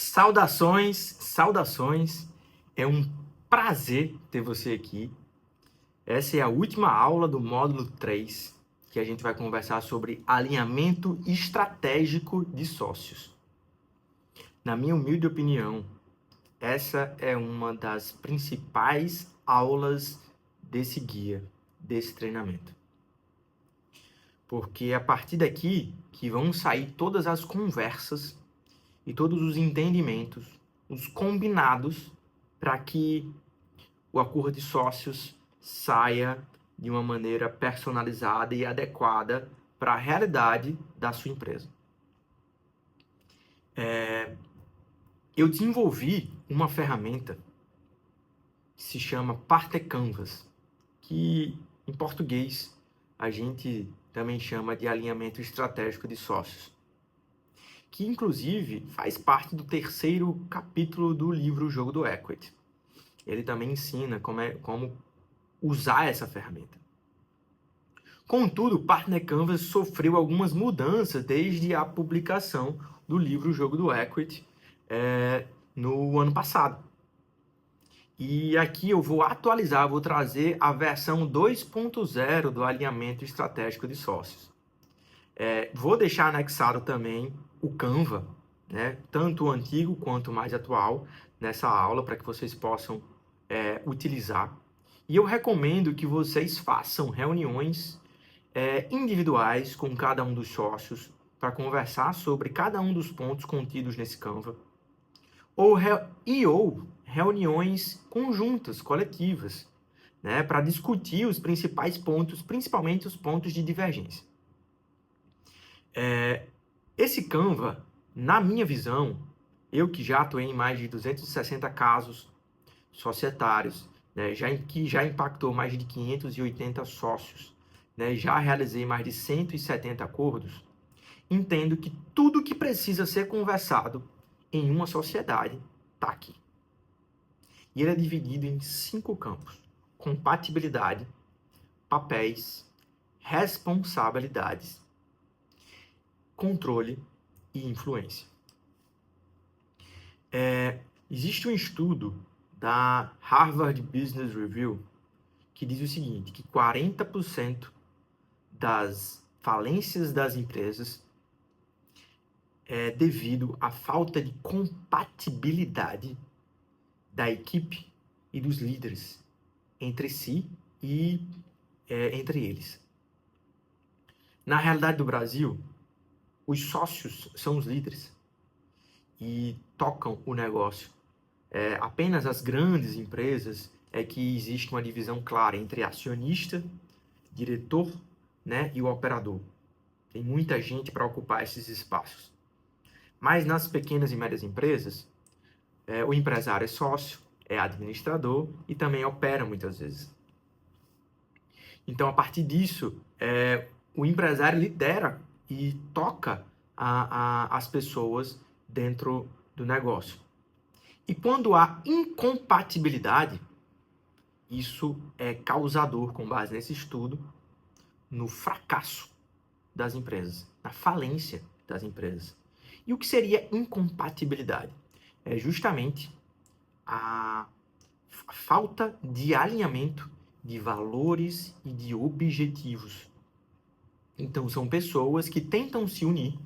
Saudações, saudações. É um prazer ter você aqui. Essa é a última aula do módulo 3, que a gente vai conversar sobre alinhamento estratégico de sócios. Na minha humilde opinião, essa é uma das principais aulas desse guia, desse treinamento. Porque é a partir daqui que vão sair todas as conversas e todos os entendimentos, os combinados, para que o acordo de sócios saia de uma maneira personalizada e adequada para a realidade da sua empresa. Eu desenvolvi uma ferramenta que se chama Partner Canvas, que em português a gente também chama de alinhamento estratégico de sócios, que inclusive faz parte do terceiro capítulo do livro O Jogo do Equity. Ele também ensina como usar essa ferramenta. Contudo, o Partner Canvas sofreu algumas mudanças desde a publicação do livro O Jogo do Equity no ano passado. E aqui eu vou atualizar, vou trazer a versão 2.0 do alinhamento estratégico de sócios. Vou deixar anexado também o Canva, né, tanto o antigo quanto o mais atual, nessa aula, para que vocês possam utilizar. E eu recomendo que vocês façam reuniões individuais com cada um dos sócios para conversar sobre cada um dos pontos contidos nesse Canva. Ou reuniões conjuntas, coletivas, né, para discutir os principais pontos, principalmente os pontos de divergência. Esse Canva, na minha visão, eu que já atuei em mais de 260 casos societários, né, que já impactou mais de 580 sócios, né, já realizei mais de 170 acordos, entendo que tudo que precisa ser conversado em uma sociedade está aqui. E ele é dividido em 5 campos: compatibilidade, papéis, responsabilidades, controle e influência. Existe um estudo da Harvard Business Review que diz o seguinte, que 40% das falências das empresas é devido à falta de compatibilidade da equipe e dos líderes entre si e entre eles. Na realidade do Brasil, os sócios são os líderes e tocam o negócio. Apenas as grandes empresas é que existe uma divisão clara entre acionista, diretor, né, e o operador. Tem muita gente para ocupar esses espaços. Mas nas pequenas e médias empresas, o empresário é sócio, é administrador e também opera muitas vezes. Então, a partir disso, o empresário lidera e toca as pessoas dentro do negócio. E quando há incompatibilidade, isso é causador, com base nesse estudo, no fracasso das empresas, na falência das empresas. E o que seria incompatibilidade? É justamente a falta de alinhamento de valores e de objetivos. Então, são pessoas que tentam se unir,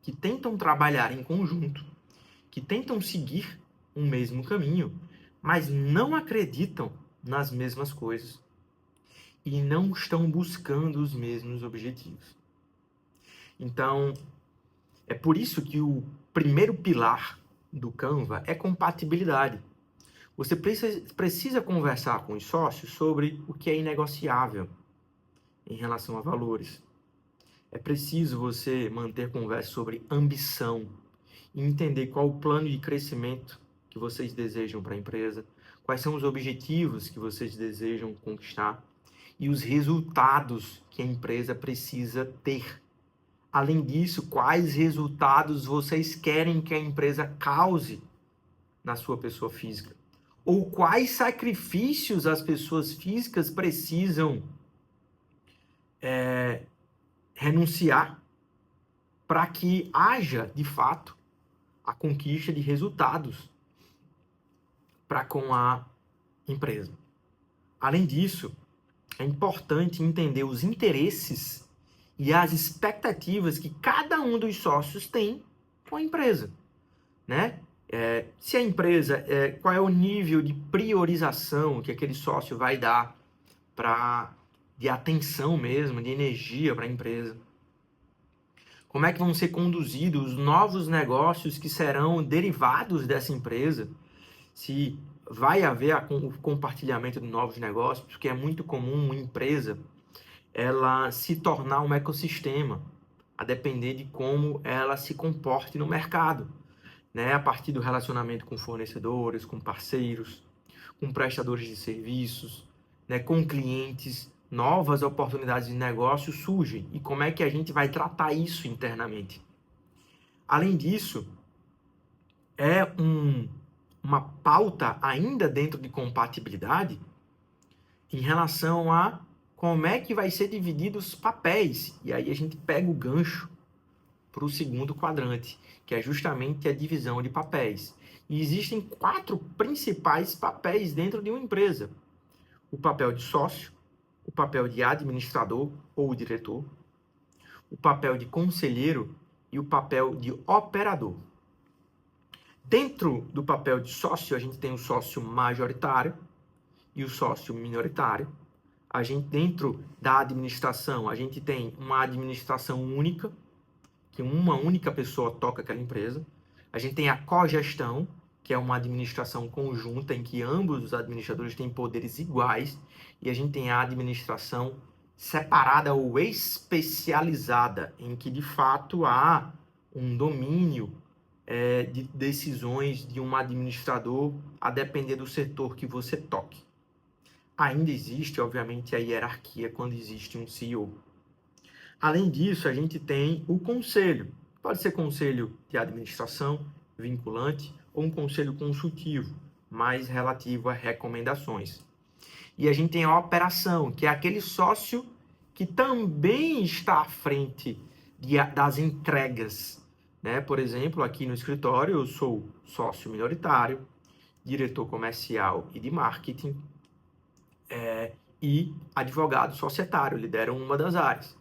que tentam trabalhar em conjunto, que tentam seguir um mesmo caminho, mas não acreditam nas mesmas coisas e não estão buscando os mesmos objetivos. Então, é por isso que o primeiro pilar do Canva é compatibilidade. Você precisa conversar com os sócios sobre o que é inegociável em relação a valores. É preciso você manter conversa sobre ambição e entender qual o plano de crescimento que vocês desejam para a empresa, quais são os objetivos que vocês desejam conquistar e os resultados que a empresa precisa ter. Além disso, quais resultados vocês querem que a empresa cause na sua pessoa física? Ou quais sacrifícios as pessoas físicas precisam renunciar para que haja, de fato, a conquista de resultados para com a empresa. Além disso, é importante entender os interesses e as expectativas que cada um dos sócios tem com a empresa, né? Se a empresa, qual é o nível de priorização que aquele sócio vai dar de atenção mesmo, de energia para a empresa. Como é que vão ser conduzidos os novos negócios que serão derivados dessa empresa? Se vai haver o compartilhamento de novos negócios, porque é muito comum uma empresa ela se tornar um ecossistema, a depender de como ela se comporte no mercado, né? A partir do relacionamento com fornecedores, com parceiros, com prestadores de serviços, né? Com clientes, novas oportunidades de negócio surgem. E como é que a gente vai tratar isso internamente? Além disso, é uma pauta ainda dentro de compatibilidade em relação a como é que vai ser dividido os papéis. E aí a gente pega o gancho para o segundo quadrante, que é justamente a divisão de papéis. E existem 4 principais papéis dentro de uma empresa: o papel de sócio, o papel de administrador ou diretor, o papel de conselheiro e o papel de operador. Dentro do papel de sócio, a gente tem o sócio majoritário e o sócio minoritário. Dentro da administração, a gente tem uma administração única, que uma única pessoa toca aquela empresa. A gente tem a cogestão, que é uma administração conjunta em que ambos os administradores têm poderes iguais. E a gente tem a administração separada ou especializada, em que de fato há um domínio de decisões de um administrador a depender do setor que você toque. Ainda existe, obviamente, a hierarquia quando existe um CEO. Além disso, a gente tem o conselho. Pode ser conselho de administração, vinculante, ou um conselho consultivo, mais relativo a recomendações. E a gente tem a operação, que é aquele sócio que também está à frente das entregas, né? Por exemplo, aqui no escritório eu sou sócio minoritário, diretor comercial e de marketing, e advogado societário, lidero uma das áreas.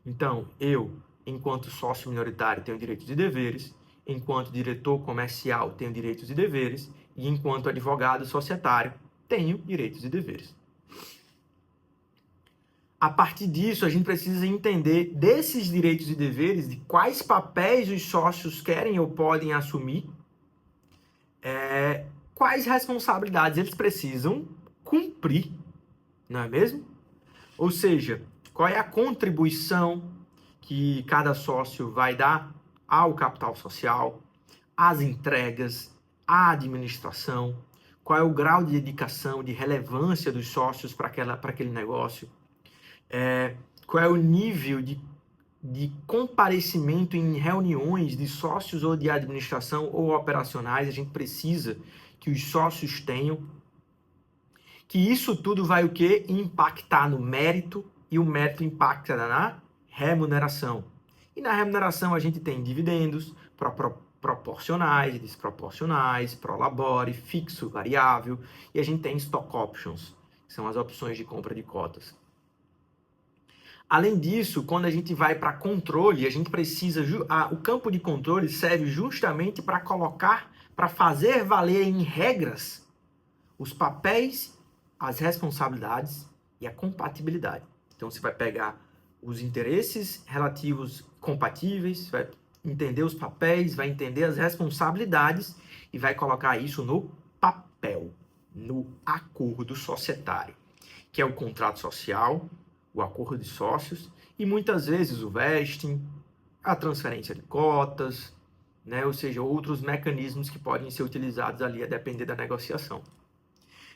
Então, eu, enquanto sócio minoritário, tenho direitos e deveres, enquanto diretor comercial, tenho direitos e deveres, e enquanto advogado societário, tenho direitos e deveres. A partir disso, a gente precisa entender desses direitos e deveres, de quais papéis os sócios querem ou podem assumir, quais responsabilidades eles precisam cumprir, não é mesmo? Ou seja, qual é a contribuição que cada sócio vai dar ao capital social, às entregas, à administração, qual é o grau de dedicação, de relevância dos sócios para aquele negócio, qual é o nível de comparecimento em reuniões de sócios ou de administração ou operacionais. A gente precisa que os sócios tenham, que isso tudo vai o quê? Impactar no mérito, e o mérito impacta na remuneração. E na remuneração a gente tem dividendos proporcionais, desproporcionais, pro labore, fixo, variável, e a gente tem stock options, que são as opções de compra de cotas. Além disso, quando a gente vai para controle, a gente precisa... o campo de controle serve justamente para fazer valer em regras os papéis, as responsabilidades e a compatibilidade. Então, você vai pegar os interesses relativos compatíveis, vai entender os papéis, vai entender as responsabilidades e vai colocar isso no papel, no acordo societário, que é o contrato social, o acordo de sócios e muitas vezes o vesting, a transferência de cotas, né? Ou seja, outros mecanismos que podem ser utilizados ali a depender da negociação.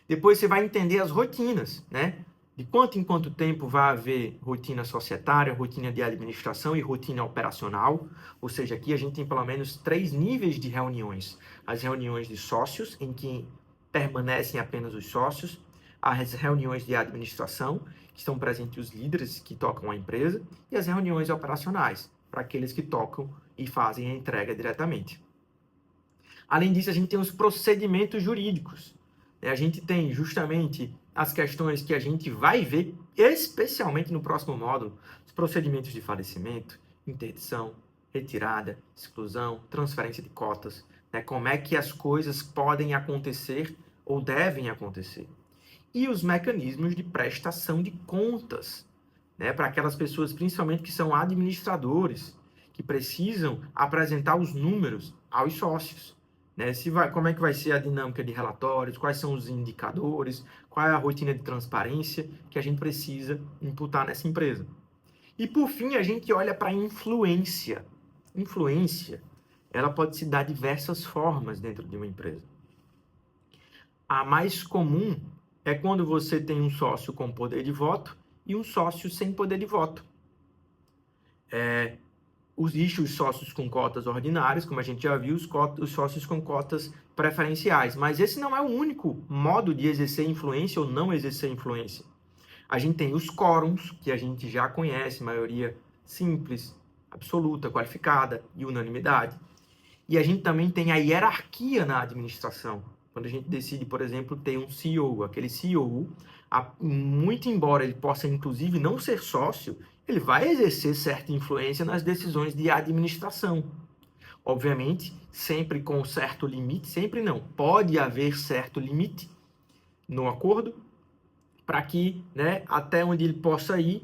Depois você vai entender as rotinas, né? De quanto em quanto tempo vai haver rotina societária, rotina de administração e rotina operacional. Ou seja, aqui a gente tem pelo menos 3 níveis de reuniões. As reuniões de sócios, em que permanecem apenas os sócios. As reuniões de administração, que estão presentes os líderes que tocam a empresa. E as reuniões operacionais, para aqueles que tocam e fazem a entrega diretamente. Além disso, a gente tem os procedimentos jurídicos. A gente tem justamente as questões que a gente vai ver, especialmente no próximo módulo, os procedimentos de falecimento, interdição, retirada, exclusão, transferência de cotas, né? Como é que as coisas podem acontecer ou devem acontecer. E os mecanismos de prestação de contas, né? Para aquelas pessoas, principalmente que são administradores, que precisam apresentar os números aos sócios. Né? Como é que vai ser a dinâmica de relatórios, quais são os indicadores, qual é a rotina de transparência que a gente precisa imputar nessa empresa. E, por fim, a gente olha para a influência. Influência, ela pode se dar de diversas formas dentro de uma empresa. A mais comum é quando você tem um sócio com poder de voto e um sócio sem poder de voto. Existe os sócios com cotas ordinárias, como a gente já viu, os sócios com cotas preferenciais. Mas esse não é o único modo de exercer influência ou não exercer influência. A gente tem os quórums, que a gente já conhece, maioria simples, absoluta, qualificada e unanimidade. E a gente também tem a hierarquia na administração. Quando a gente decide, por exemplo, ter um CEO, aquele CEO, muito embora ele possa, inclusive, não ser sócio, ele vai exercer certa influência nas decisões de administração. Obviamente, sempre com certo limite, sempre não, pode haver certo limite no acordo, para que, né, até onde ele possa ir,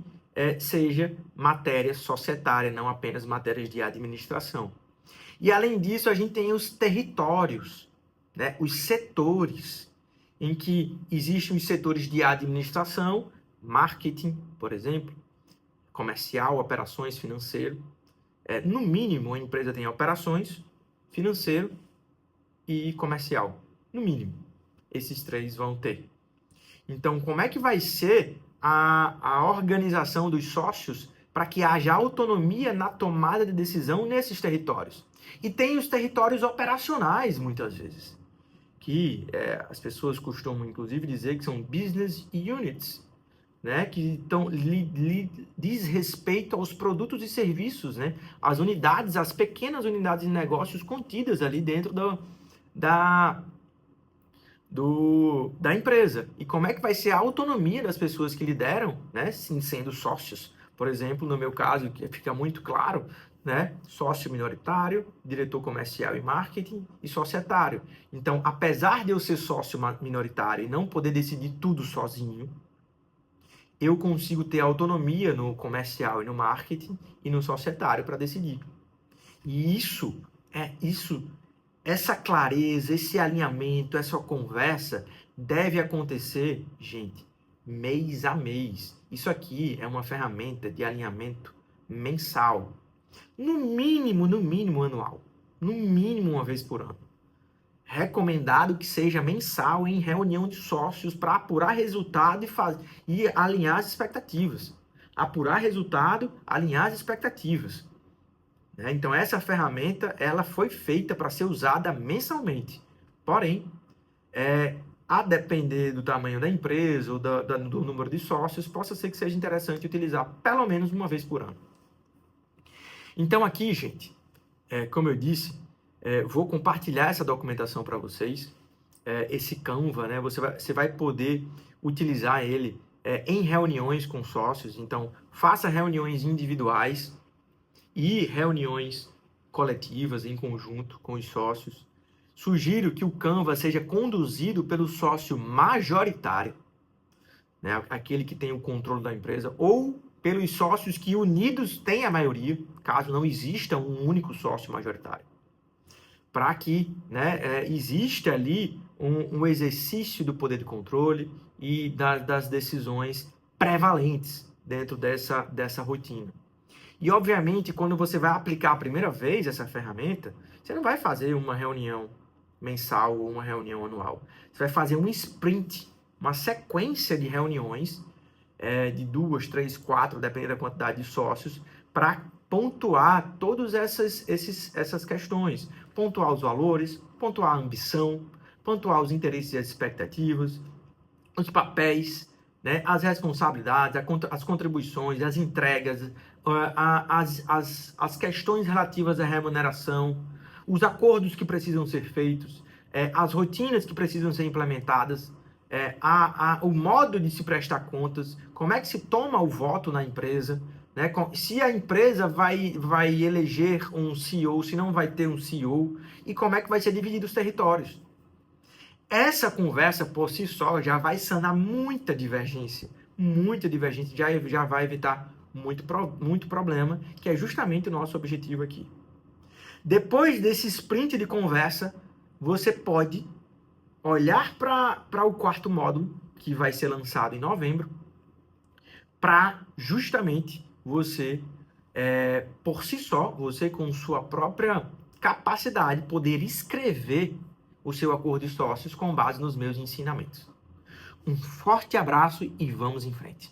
seja matéria societária, não apenas matérias de administração. E além disso, a gente tem os territórios, né, os setores, em que existem os setores de administração, marketing, por exemplo, comercial, operações, financeiro. No mínimo, a empresa tem operações, financeiro e comercial. No mínimo, esses três vão ter. Então, como é que vai ser a organização dos sócios para que haja autonomia na tomada de decisão nesses territórios? E tem os territórios operacionais, muitas vezes, que as pessoas costumam, inclusive, dizer que são business units, né, que diz respeito aos produtos e serviços, né, as unidades, as pequenas unidades de negócios contidas ali dentro da empresa. E como é que vai ser a autonomia das pessoas que lideram, né, sim, sendo sócios. Por exemplo, no meu caso, que fica muito claro, né, sócio minoritário, diretor comercial e marketing e societário. Então, apesar de eu ser sócio minoritário e não poder decidir tudo sozinho, eu consigo ter autonomia no comercial e no marketing e no societário para decidir. E essa clareza, esse alinhamento, essa conversa deve acontecer, gente, mês a mês. Isso aqui é uma ferramenta de alinhamento mensal. No mínimo anual. No mínimo uma vez por ano. Recomendado que seja mensal em reunião de sócios para apurar resultado e alinhar as expectativas. Apurar resultado, alinhar as expectativas. Então, essa ferramenta ela foi feita para ser usada mensalmente. Porém, a depender do tamanho da empresa ou do número de sócios, possa ser que seja interessante utilizar pelo menos uma vez por ano. Então, aqui, gente, como eu disse, vou compartilhar essa documentação para vocês. Esse Canva, né, você vai poder utilizar ele em reuniões com sócios. Então, faça reuniões individuais e reuniões coletivas em conjunto com os sócios. Sugiro que o Canva seja conduzido pelo sócio majoritário, né, aquele que tem o controle da empresa, ou pelos sócios que unidos têm a maioria, caso não exista um único sócio majoritário. Para que, né, exista ali um exercício do poder de controle e das decisões prevalentes dentro dessa rotina. E, obviamente, quando você vai aplicar a primeira vez essa ferramenta, você não vai fazer uma reunião mensal ou uma reunião anual. Você vai fazer um sprint, uma sequência de reuniões, de 2, 3, 4, dependendo da quantidade de sócios, para pontuar todas essas questões. Pontuar os valores, pontuar a ambição, pontuar os interesses e as expectativas, os papéis, né, as responsabilidades, as contribuições, as entregas, as questões relativas à remuneração, os acordos que precisam ser feitos, as rotinas que precisam ser implementadas, o modo de se prestar contas, como é que se toma o voto na empresa, né? Se a empresa vai eleger um CEO, se não vai ter um CEO, e como é que vai ser dividido os territórios. Essa conversa, por si só, já vai sanar muita divergência, já vai evitar muito problema, que é justamente o nosso objetivo aqui. Depois desse sprint de conversa, você pode olhar para o quarto módulo, que vai ser lançado em novembro, para justamente você, por si só, você com sua própria capacidade, poder escrever o seu acordo de sócios com base nos meus ensinamentos. Um forte abraço e vamos em frente.